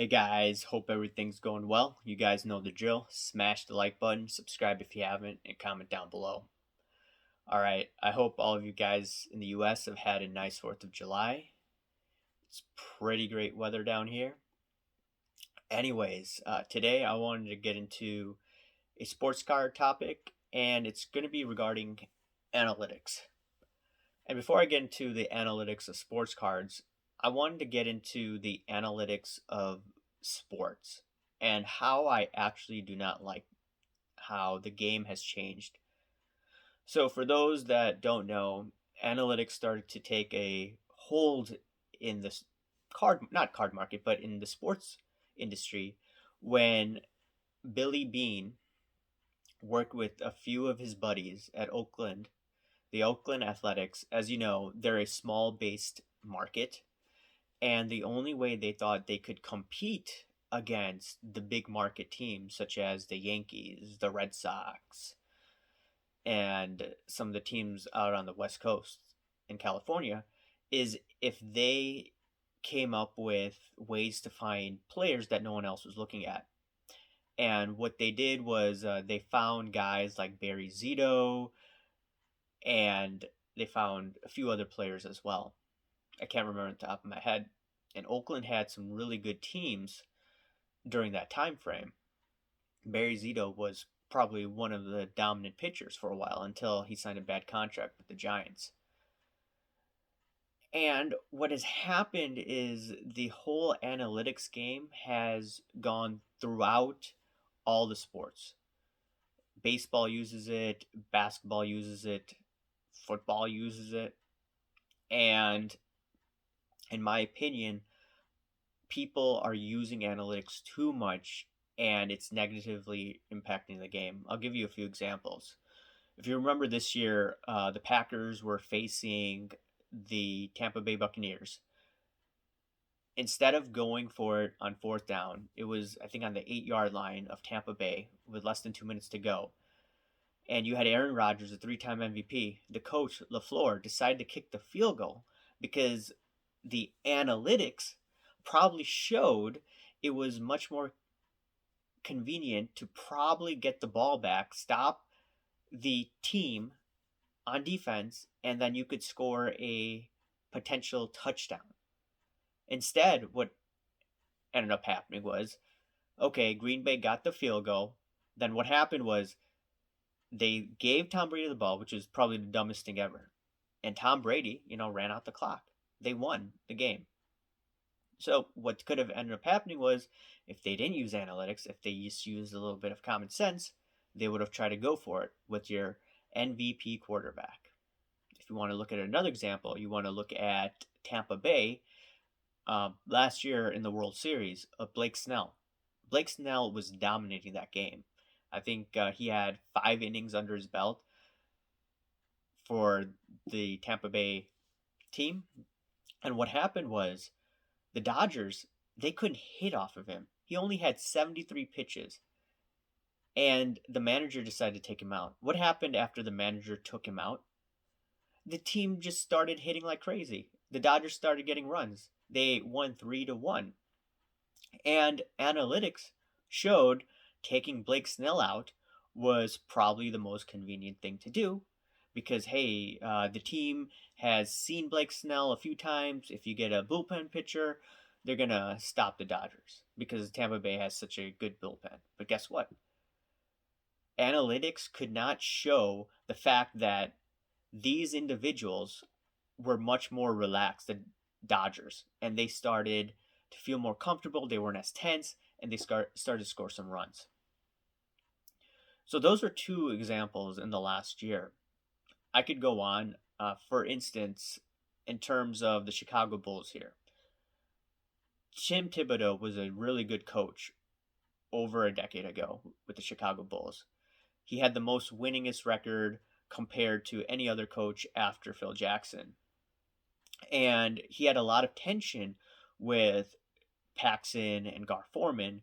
Hey guys, hope everything's going well. You guys know the drill. Smash the like button, subscribe if you haven't, and comment down below. All right, I hope all of you guys in the US have had a nice 4th of July. It's pretty great weather down here. Anyways, today I wanted to get into a sports card topic, and it's going to be regarding analytics. And before I get into the analytics of sports cards, I wanted to get into the analytics of sports and how I actually do not like how the game has changed. So, for those that don't know, analytics started to take a hold in this not card market, but in the sports industry when Billy Bean worked with a few of his buddies at the Oakland Athletics. As you know, they're a small based market, and the only way they thought they could compete against the big market teams such as the Yankees, the Red Sox, and some of the teams out on the West Coast in California is if they came up with ways to find players that no one else was looking at. And what they did was they found guys like Barry Zito, and they found a few other players as well. I can't remember the top of my head. And Oakland had some really good teams during that time frame. Barry Zito was probably one of the dominant pitchers for a while until he signed a bad contract with the Giants. And what has happened is the whole analytics game has gone throughout all the sports. Baseball uses it, basketball uses it, football uses it. And in my opinion, people are using analytics too much and it's negatively impacting the game. I'll give you a few examples. If you remember this year, the Packers were facing the Tampa Bay Buccaneers. Instead of going for it on 4th down, it was, I think, on the 8-yard line of Tampa Bay with less than 2 minutes to go. And you had Aaron Rodgers, a 3-time MVP. The coach, LaFleur, decided to kick the field goal because the analytics probably showed it was much more convenient to probably get the ball back, stop the team on defense, and then you could score a potential touchdown. Instead, what ended up happening was, okay, Green Bay got the field goal. Then what happened was they gave Tom Brady the ball, which is probably the dumbest thing ever. And Tom Brady, ran out the clock. They won the game. So what could have ended up happening was if they didn't use analytics, if they just used a little bit of common sense, they would have tried to go for it with your MVP quarterback. If you want to look at another example, you want to look at Tampa Bay last year in the World Series of Blake Snell. Blake Snell was dominating that game. I think he had 5 innings under his belt for the Tampa Bay team. And what happened was the Dodgers, they couldn't hit off of him. He only had 73 pitches. And the manager decided to take him out. What happened after the manager took him out? The team just started hitting like crazy. The Dodgers started getting runs. They won 3-1. And analytics showed taking Blake Snell out was probably the most convenient thing to do because, hey, the team has seen Blake Snell a few times. If you get a bullpen pitcher, they're going to stop the Dodgers because Tampa Bay has such a good bullpen. But guess what? Analytics could not show the fact that these individuals were much more relaxed than Dodgers, and they started to feel more comfortable. They weren't as tense, and they started to score some runs. So those are two examples in the last year. I could go on. For instance, in terms of the Chicago Bulls here, Tim Thibodeau was a really good coach over a decade ago with the Chicago Bulls. He had the most winningest record compared to any other coach after Phil Jackson. And he had a lot of tension with Paxson and Gar Forman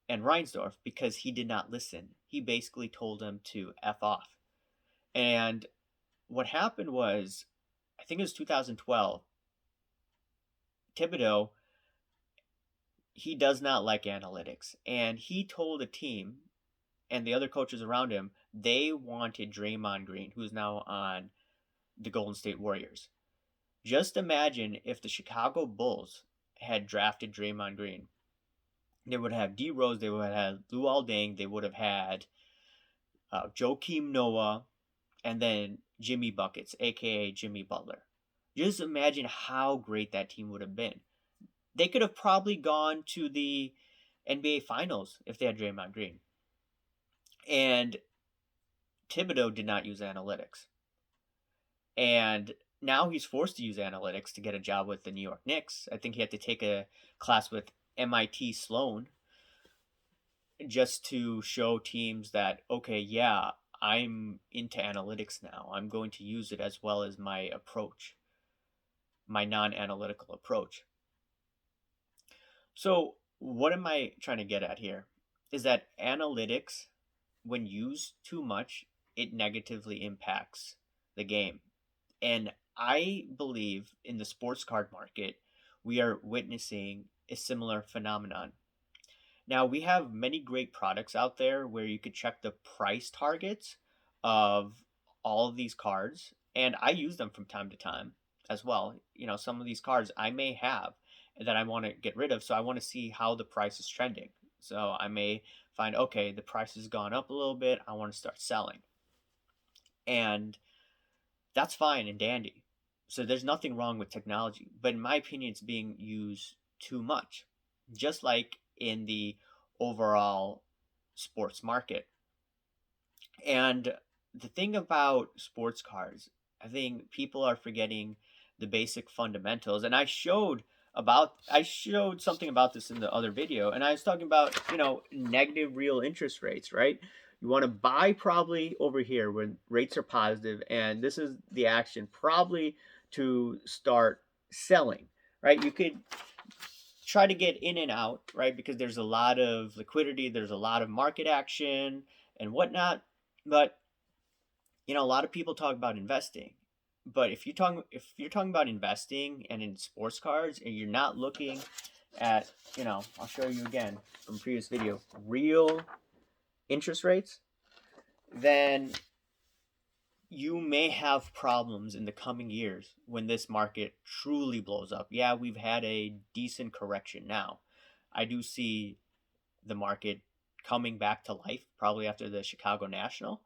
and Reinsdorf because he did not listen. He basically told them to F off. And what happened was, I think it was 2012, Thibodeau he does not like analytics. And he told the team and the other coaches around him they wanted Draymond Green, who's now on the Golden State Warriors. Just imagine if the Chicago Bulls had drafted Draymond Green. They would have D Rose, they would have Luol Deng, they would have had Joakim Noah, and then Jimmy Buckets, aka Jimmy Butler. Just imagine how great that team would have been. They could have probably gone to the NBA Finals if they had Draymond Green. And Thibodeau did not use analytics. And now he's forced to use analytics to get a job with the New York Knicks. I think he had to take a class with MIT Sloan just to show teams that, okay, yeah, I'm into analytics now. I'm going to use it as well as my approach, my non analytical approach. So, what am I trying to get at here? Is that analytics, when used too much, it negatively impacts the game. And I believe in the sports card market, we are witnessing a similar phenomenon. Now, we have many great products out there where you could check the price targets of all of these cards, and I use them from time to time as well. You know, some of these cards I may have that I want to get rid of, so I want to see how the price is trending. So I may find, okay, the price has gone up a little bit, I want to start selling. And that's fine and dandy. So there's nothing wrong with technology, but in my opinion, it's being used too much. Just like in the overall sports market. And the thing about sports cards, I think people are forgetting the basic fundamentals. And I showed something about this in the other video, and I was talking about, negative real interest rates, right? You want to buy probably over here when rates are positive, and this is the action probably to start selling, right? You could try to get in and out, right? Because there's a lot of liquidity, there's a lot of market action and whatnot. But a lot of people talk about investing. But if you're talking about investing and in sports cards and you're not looking at, I'll show you again from previous video, real interest rates, then you may have problems in the coming years when this market truly blows up. Yeah, we've had a decent correction now. I do see the market coming back to life probably after the Chicago National.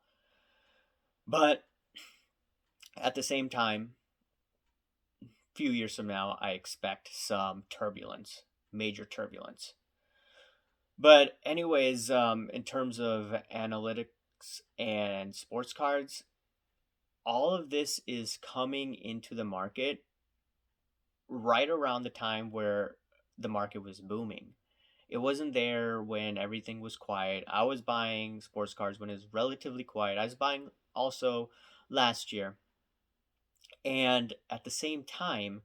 But at the same time, a few years from now, I expect some turbulence, major turbulence. But anyways, in terms of analytics and sports cards, all of this is coming into the market right around the time where the market was booming. It wasn't there when everything was quiet. I was buying sports cards when it was relatively quiet. I was buying also last year. And at the same time,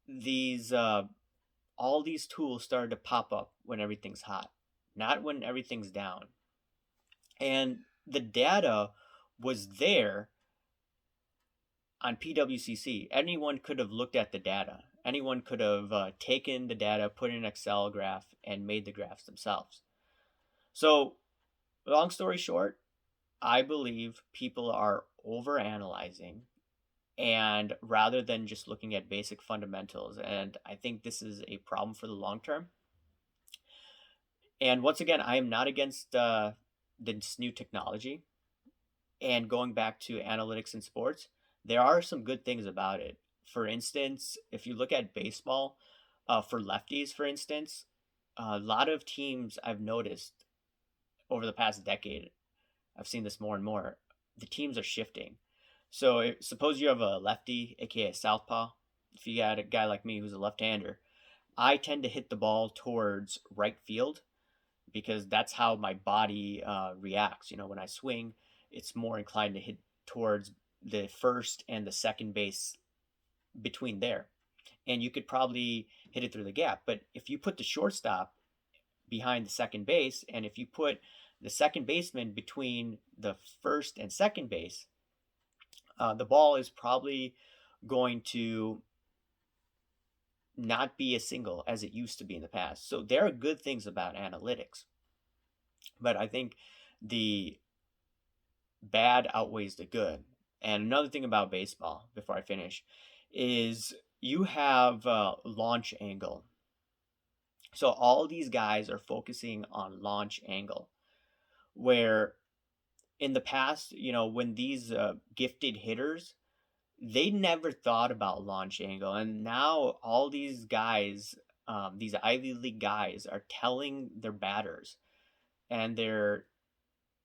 these all these tools started to pop up when everything's hot, not when everything's down. And the data was there on PWCC. Anyone could have looked at the data. Anyone could have taken the data, put in an Excel graph, and made the graphs themselves. So, long story short, I believe people are overanalyzing and rather than just looking at basic fundamentals. And I think this is a problem for the long term. And once again, I am not against this new technology. And going back to analytics in sports, there are some good things about it. For instance, if you look at baseball, for lefties, for instance, a lot of teams I've noticed over the past decade, I've seen this more and more, the teams are shifting. So suppose you have a lefty, aka a southpaw. If you got a guy like me who's a left-hander, I tend to hit the ball towards right field because that's how my body reacts. When I swing, it's more inclined to hit towards the first and the second base between there. And you could probably hit it through the gap. But if you put the shortstop behind the second base, and if you put the second baseman between the first and second base, the ball is probably going to not be as single as it used to be in the past. So there are good things about analytics, but I think the bad outweighs the good. And another thing about baseball, before I finish, is you have launch angle. So all these guys are focusing on launch angle, where in the past, when these gifted hitters, they never thought about launch angle, and now all these guys, these Ivy League guys, are telling their batters and their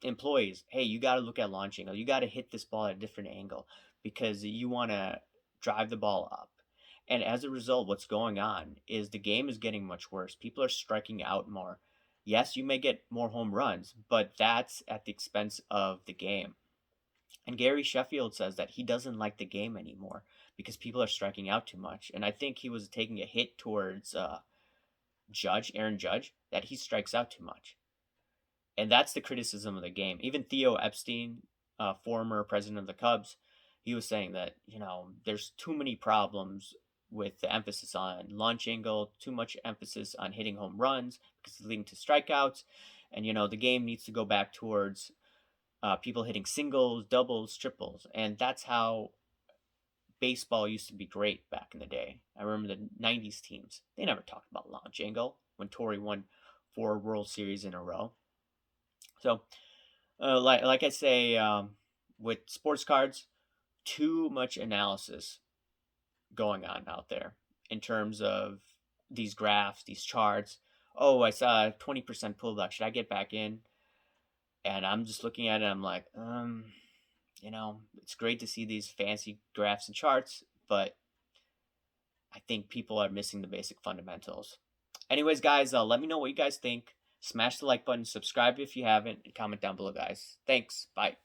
employees, hey, you got to look at launch angle. You got to hit this ball at a different angle because you want to drive the ball up. And as a result, what's going on is the game is getting much worse. People are striking out more. Yes, you may get more home runs, but that's at the expense of the game. And Gary Sheffield says that he doesn't like the game anymore because people are striking out too much. And I think he was taking a hit towards Aaron Judge, that he strikes out too much. And that's the criticism of the game. Even Theo Epstein, former president of the Cubs, he was saying that, there's too many problems with the emphasis on launch angle, too much emphasis on hitting home runs because it's leading to strikeouts. And, the game needs to go back towards people hitting singles, doubles, triples. And that's how baseball used to be great back in the day. I remember the 90s teams. They never talked about launch angle when Torrey won 4 World Series in a row. So, like I say, with sports cards, too much analysis going on out there in terms of these graphs, these charts. Oh, I saw a 20% pullback. Should I get back in? And I'm just looking at it. I'm like, it's great to see these fancy graphs and charts, but I think people are missing the basic fundamentals. Anyways, guys, let me know what you guys think. Smash the like button, subscribe if you haven't, and comment down below, guys. Thanks. Bye.